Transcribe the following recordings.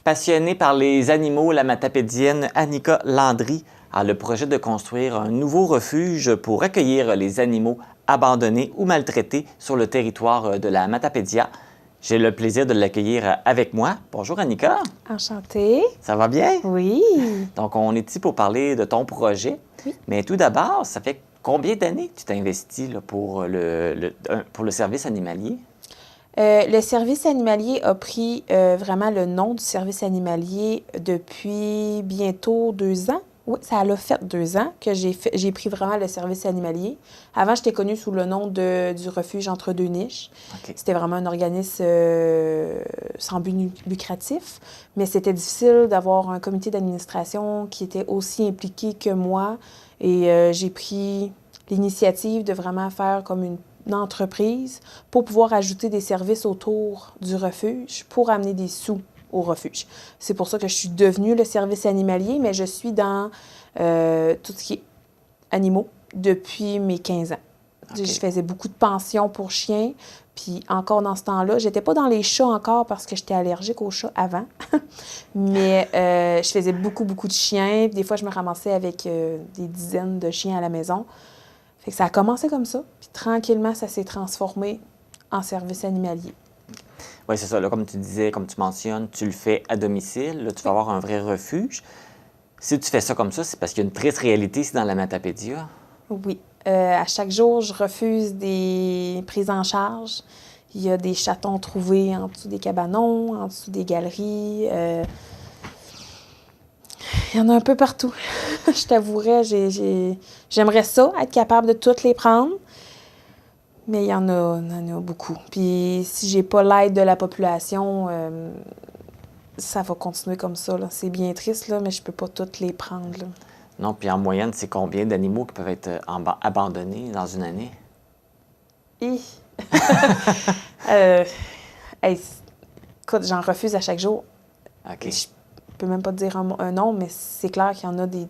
Passionnée par les animaux, la matapédienne Annika Landry a le projet de construire un nouveau refuge pour accueillir les animaux abandonnés ou maltraités sur le territoire de la Matapédia. J'ai le plaisir de l'accueillir avec moi. Bonjour Annika. Enchantée. Ça va bien? Oui. Donc, on est ici pour parler de ton projet. Oui. Mais tout d'abord, ça fait combien d'années que tu t'es investi là, pour le service animalier? Le service animalier a pris vraiment le nom du service animalier depuis bientôt 2 ans. Oui, ça a fait 2 ans que j'ai pris vraiment le service animalier. Avant, j'étais connue sous le nom du refuge Entre deux niches. Okay. C'était vraiment un organisme sans but lucratif, mais c'était difficile d'avoir un comité d'administration qui était aussi impliqué que moi. Et j'ai pris l'initiative de vraiment faire comme une entreprise pour pouvoir ajouter des services autour du refuge pour amener des sous au refuge. C'est pour ça que je suis devenue le service animalier, mais je suis dans tout ce qui est animaux depuis mes 15 ans. Okay. Je faisais beaucoup de pensions pour chiens, puis encore dans ce temps-là, j'étais pas dans les chats encore parce que j'étais allergique aux chats avant, mais je faisais beaucoup de chiens. Des fois, je me ramassais avec des dizaines de chiens à la maison. Fait que ça a commencé comme ça, puis tranquillement, ça s'est transformé en service animalier. Oui, c'est ça. Là, comme tu disais, comme tu mentionnes, tu le fais à domicile. Là, tu vas avoir un vrai refuge. Si tu fais ça comme ça, c'est parce qu'il y a une triste réalité ici dans la Matapédia. Oui. À chaque jour, je refuse des prises en charge. Il y a des chatons trouvés en dessous des cabanons, en dessous des galeries. Il y en a un peu partout. Je t'avouerais, j'aimerais ça, être capable de toutes les prendre. Mais il y en a beaucoup. Puis si j'ai pas l'aide de la population, ça va continuer comme ça. Là. C'est bien triste, là, mais je peux pas toutes les prendre. Là. Non, puis en moyenne, c'est combien d'animaux qui peuvent être abandonnés dans une année? Écoute, j'en refuse à chaque jour. OK. Je peux même pas te dire un nom, mais c'est clair qu'il y en a des...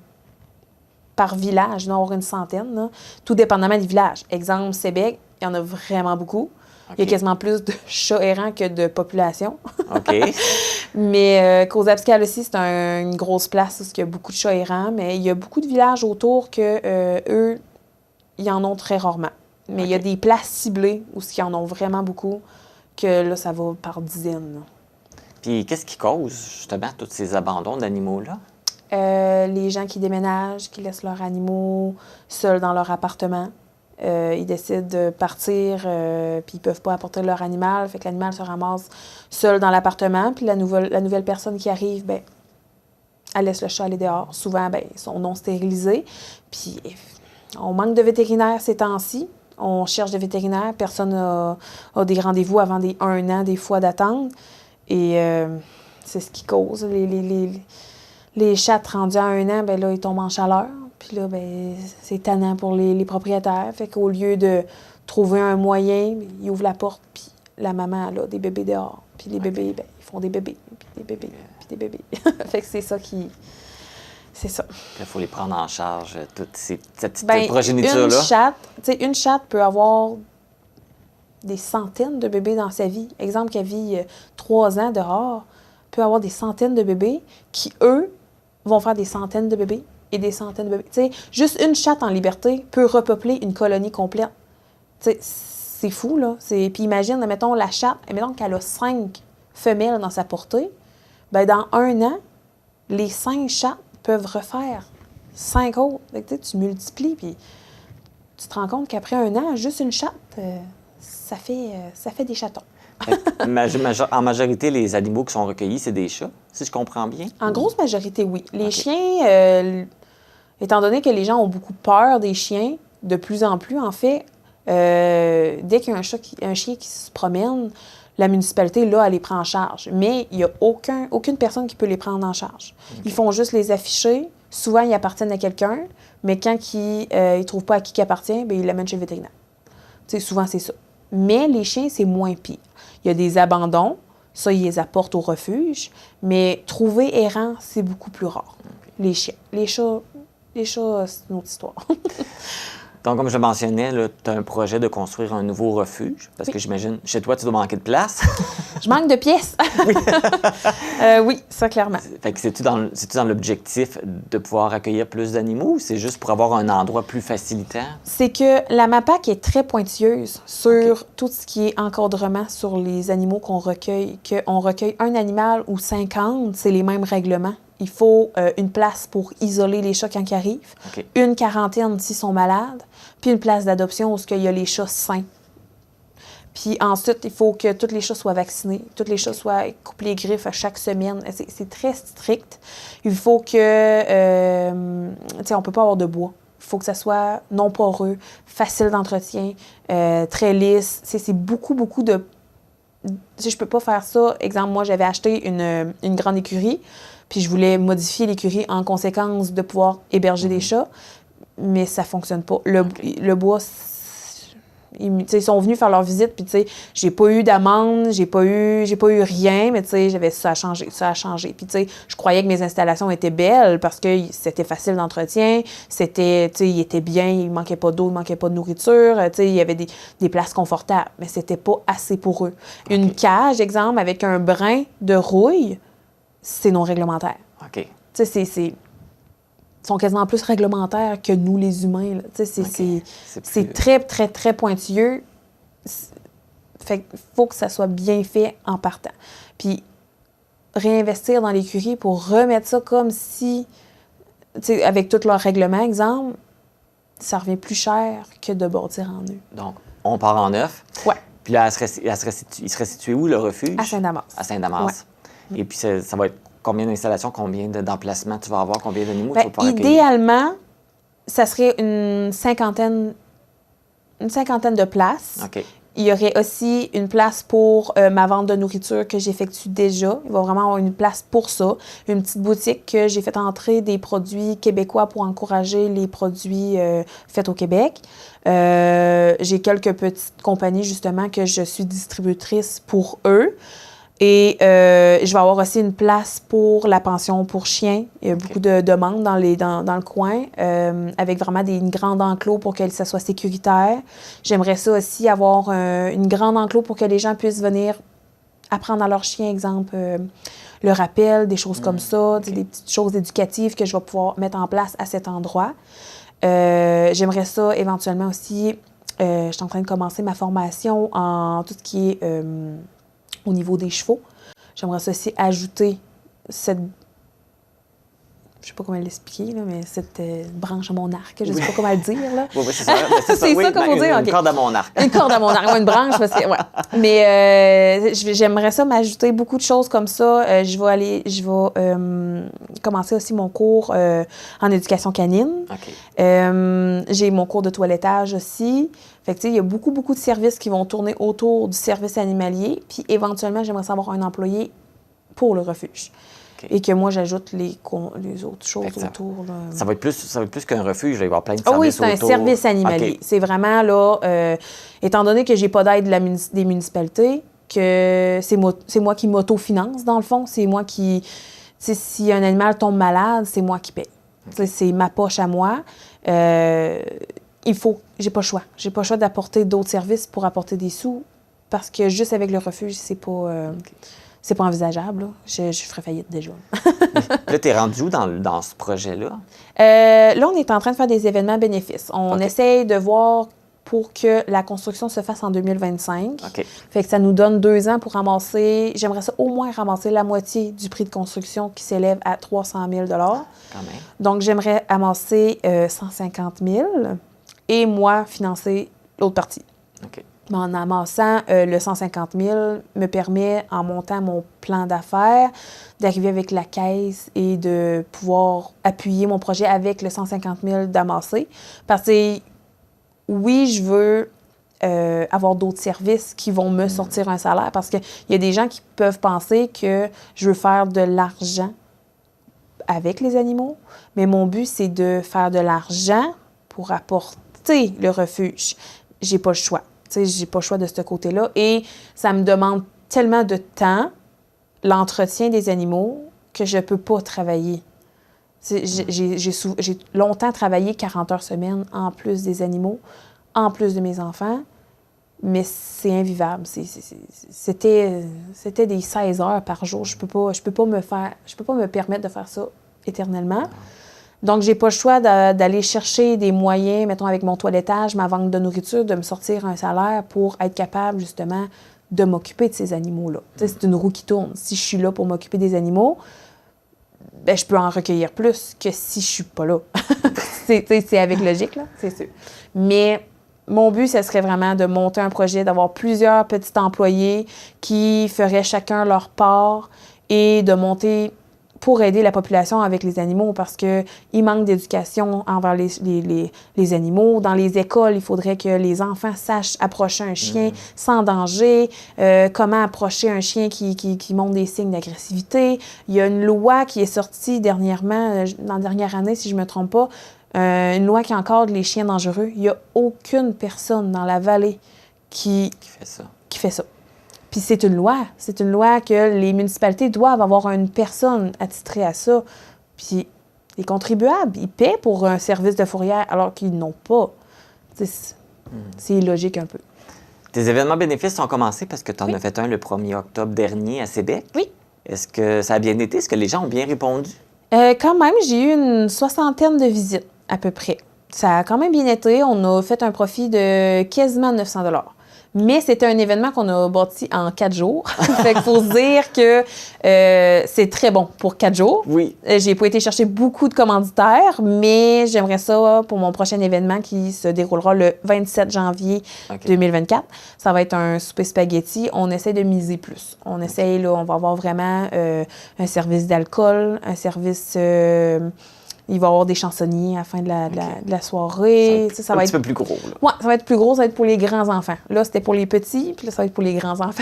Par village, il y en a une centaine, là, tout dépendamment des villages. Exemple, Sébec, il y en a vraiment beaucoup. Okay. Il y a quasiment plus de chats errants que de population. OK. Mais Causapscal aussi, c'est une grosse place où il y a beaucoup de chats errants, mais il y a beaucoup de villages autour que eux, ils en ont très rarement. Mais okay. Il y a des places ciblées où ils en ont vraiment beaucoup, que là, ça va par dizaines. Là. Puis qu'est-ce qui cause justement tous ces abandons d'animaux-là? Les gens qui déménagent, qui laissent leurs animaux seuls dans leur appartement. Ils décident de partir, puis ils peuvent pas apporter leur animal. Fait que l'animal se ramasse seul dans l'appartement. Puis la nouvelle personne qui arrive, bien, elle laisse le chat aller dehors. Souvent, bien, ils sont non stérilisés. Puis on manque de vétérinaires ces temps-ci. On cherche des vétérinaires. Personne n'a des rendez-vous avant 1 an, des fois, d'attendre. Et c'est ce qui cause. Les chats rendus à 1 an, bien là, ils tombent en chaleur. Puis là, bien, c'est tannant pour les propriétaires. Fait qu'au lieu de trouver un moyen, ils ouvrent la porte, puis la maman, elle a des bébés dehors. Puis les bébés, bien, ils font des bébés, puis des bébés, puis des bébés. Fait que c'est ça qui... C'est ça. Il faut les prendre en charge, toute cette petite progéniture-là. Une chatte peut avoir des centaines de bébés dans sa vie. Exemple, qu'elle vit 3 ans dehors, peut avoir des centaines de bébés qui, eux, vont faire des centaines de bébés et des centaines de bébés. T'sais, juste une chatte en liberté peut repeupler une colonie complète. T'sais, c'est fou, là. Puis imagine, mettons, la chatte, mettons qu'elle a 5 femelles dans sa portée, bien, dans 1 an, les 5 chattes peuvent refaire 5 autres. Fait que, tu multiplies, puis tu te rends compte qu'après 1 an, juste une chatte, ça fait des chatons. En majorité, les animaux qui sont recueillis, c'est des chats, si je comprends bien? En grosse majorité, oui. Les chiens, étant donné que les gens ont beaucoup peur des chiens, de plus en plus, en fait, dès qu'il y a un chien qui se promène, la municipalité, là, elle les prend en charge. Mais il n'y a aucune personne qui peut les prendre en charge. Okay. Ils font juste les afficher. Souvent, ils appartiennent à quelqu'un, mais quand ils ne trouvent pas à qui appartient, bien, ils l'amènent chez le vétérinaire. T'sais, souvent, c'est ça. Mais les chiens, c'est moins pire. Il y a des abandons, ça, ils les apportent au refuge, mais trouver errant, c'est beaucoup plus rare. Okay. Les chiens. Les chats, c'est une autre histoire. Donc, comme je le mentionnais, tu as un projet de construire un nouveau refuge, parce que j'imagine, chez toi, tu dois manquer de place. Je manque de pièces. Oui. Oui, ça, clairement. Fait que c'est-tu dans l'objectif de pouvoir accueillir plus d'animaux ou c'est juste pour avoir un endroit plus facilitaire? C'est que la MAPAC est très pointilleuse sur tout ce qui est encadrement sur les animaux qu'on recueille. Qu'on recueille un animal ou 50, c'est les mêmes règlements. Il faut une place pour isoler les chats quand ils arrivent, une quarantaine s'ils sont malades, puis une place d'adoption où il y a les chats sains. Puis ensuite, il faut que tous les chats soient vaccinés, tous les chats soient coupés les griffes à chaque semaine. C'est très strict. Il faut que... tu sais, on peut pas avoir de bois. Il faut que ça soit non poreux, facile d'entretien, très lisse. C'est beaucoup, beaucoup de... Si je peux pas faire ça, exemple, moi, j'avais acheté une grande écurie, puis je voulais modifier l'écurie en conséquence de pouvoir héberger des chats, mais ça fonctionne pas. Le bois... Ils sont venus faire leur visite, puis j'ai pas eu d'amende, j'ai pas eu rien, mais j'avais ça à changer. Puis je croyais que mes installations étaient belles parce que c'était facile d'entretien, il était bien, il manquait pas d'eau, il manquait pas de nourriture, il y avait des places confortables, mais c'était pas assez pour eux. Une cage, exemple, avec un brin de rouille, c'est non réglementaire. OK. Ils sont quasiment plus réglementaires que nous, les humains. C'est très, très, très pointilleux. Fait qu'il faut que ça soit bien fait en partant. Puis, réinvestir dans l'écurie pour remettre ça comme si, avec tous leurs règlements, exemple, ça revient plus cher que de bâtir en eux. Donc, on part en neuf. Ouais. Puis là, il serait situé où, le refuge? À Saint-Damas. À Saint-Damas. Ouais. Et puis, ça va être combien d'installations, combien d'emplacements tu vas avoir, combien d'animaux tu vas pouvoir accueillir? Idéalement, ça serait une cinquantaine de places. OK. Il y aurait aussi une place pour ma vente de nourriture que j'effectue déjà. Il va vraiment avoir une place pour ça. Une petite boutique que j'ai fait entrer des produits québécois pour encourager les produits faits au Québec. J'ai quelques petites compagnies, justement, que je suis distributrice pour eux. Et je vais avoir aussi une place pour la pension pour chiens. Il y a beaucoup de demandes dans le coin, avec vraiment une grande enclos pour que ça soit sécuritaire. J'aimerais ça aussi avoir une grande enclos pour que les gens puissent venir apprendre à leur chien, exemple, le rappel, des choses comme ça, des petites choses éducatives que je vais pouvoir mettre en place à cet endroit. J'aimerais ça éventuellement aussi, je suis en train de commencer ma formation en tout ce qui est... au niveau des chevaux. J'aimerais ça aussi ajouter cette... Je sais pas comment l'expliquer, là, mais cette branche à mon arc. Je sais pas comment le dire, là. Oui, c'est ça. C'est ça qu'il faut dire? Une corde à mon arc. Une corde à mon arc, une branche, parce que... Ouais. Mais j'aimerais ça m'ajouter beaucoup de choses comme ça. Je vais commencer aussi mon cours en éducation canine. J'ai mon cours de toilettage aussi. Fait que, il y a beaucoup, beaucoup de services qui vont tourner autour du service animalier. Puis, éventuellement, j'aimerais savoir un employé pour le refuge. Et que moi, j'ajoute les autres choses autour. Là. Ça va être plus qu'un refuge. Il va y avoir plein de services oui, c'est autour. Un service animalier. C'est vraiment, là, étant donné que j'ai pas d'aide des municipalités, que c'est moi qui m'autofinance, dans le fond. C'est moi qui... Si un animal tombe malade, c'est moi qui paye. C'est ma poche à moi. J'ai pas le choix. J'ai pas le choix d'apporter d'autres services pour apporter des sous, parce que juste avec le refuge, c'est pas... C'est pas envisageable. Là. Je ferais faillite déjà. Là, tu es rendu où dans ce projet-là? Là, on est en train de faire des événements bénéfices. On essaye de voir pour que la construction se fasse en 2025. Fait que ça nous donne 2 ans pour ramasser... J'aimerais ça au moins ramasser la moitié du prix de construction qui s'élève à 300 000 $. Quand même. Donc, j'aimerais amasser 150 000 et moi, financer l'autre partie. Mais en amassant le 150 000 me permet, en montant mon plan d'affaires, d'arriver avec la caisse et de pouvoir appuyer mon projet avec le 150 000 d'amassé. Parce que, oui, je veux avoir d'autres services qui vont me sortir un salaire. Parce qu'il y a des gens qui peuvent penser que je veux faire de l'argent avec les animaux. Mais mon but, c'est de faire de l'argent pour apporter le refuge. J'ai pas le choix. J'ai pas le choix de ce côté-là. Et ça me demande tellement de temps, l'entretien des animaux, que je peux pas travailler. J'ai longtemps travaillé 40 heures semaine, en plus des animaux, en plus de mes enfants. mais c'est invivable. C'était des 16 heures par jour. Je peux pas me permettre de faire ça éternellement. Donc, j'ai pas le choix d'aller chercher des moyens, mettons avec mon toilettage, ma vente de nourriture, de me sortir un salaire pour être capable, justement, de m'occuper de ces animaux-là. C'est une roue qui tourne. Si je suis là pour m'occuper des animaux, ben, je peux en recueillir plus que si je suis pas là. c'est avec logique, là, c'est sûr. Mais mon but, ce serait vraiment de monter un projet, d'avoir plusieurs petits employés qui feraient chacun leur part et de monter pour aider la population avec les animaux parce qu'il manque d'éducation envers les animaux. Dans les écoles, il faudrait que les enfants sachent approcher un chien sans danger, comment approcher un chien qui montre des signes d'agressivité. Il y a une loi qui est sortie dernièrement, dans la dernière année, si je ne me trompe pas, une loi qui encadre les chiens dangereux. Il n'y a aucune personne dans la vallée qui fait ça. Puis c'est une loi. C'est une loi que les municipalités doivent avoir une personne attitrée à ça. Puis les contribuables, ils paient pour un service de fourrière alors qu'ils n'ont pas. C'est illogique un peu. Tes événements bénéfices ont commencé parce que tu en as fait un le 1er octobre dernier à Sébec. Oui. Est-ce que ça a bien été? Est-ce que les gens ont bien répondu? Quand même, j'ai eu une 60aine de visites à peu près. Ça a quand même bien été. On a fait un profit de quasiment 900 $. Mais c'était un événement qu'on a bâti en 4 jours. Fait qu'il faut se dire que c'est très bon pour 4 jours. Oui. J'ai pas été chercher beaucoup de commanditaires, mais j'aimerais ça pour mon prochain événement qui se déroulera le 27 janvier 2024. Ça va être un souper spaghetti. On essaie de miser plus. On essaie, là, on va avoir vraiment un service d'alcool, un service... il va y avoir des chansonniers à la fin de la soirée. Ça va être un petit peu plus gros. Oui, ça va être plus gros, ça va être pour les grands-enfants. Là, c'était pour les petits, puis là, ça va être pour les grands-enfants.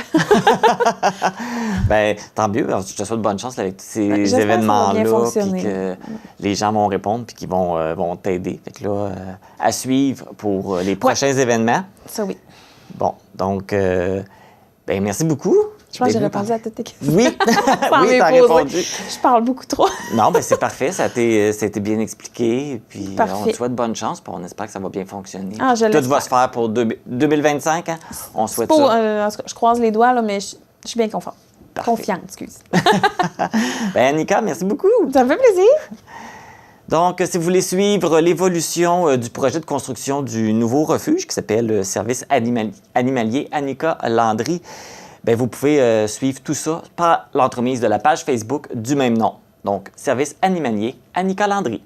Bien, tant mieux. Je te souhaite bonne chance avec tous ces événements-là, puis que les gens vont répondre, puis qu'ils vont t'aider. Fait que là, à suivre pour les prochains événements. Ça, oui. Bon, donc, merci beaucoup. Je pense que j'ai répondu à toutes tes questions. Oui, oui, t'as répondu. Je parle beaucoup trop. Non, bien, c'est parfait. Ça a été bien expliqué. Puis on te souhaite bonne chance. Puis on espère que ça va bien fonctionner. Tout va se faire pour 2025. Hein? On souhaite ça. Je croise les doigts, là, mais je suis bien confiante, excuse. Annika, merci beaucoup. Ça me fait plaisir. Donc, si vous voulez suivre l'évolution du projet de construction du nouveau refuge qui s'appelle le Service animalier Annika Landry, bien, vous pouvez suivre tout ça par l'entremise de la page Facebook du même nom. Donc, Service animalier Annika Landry.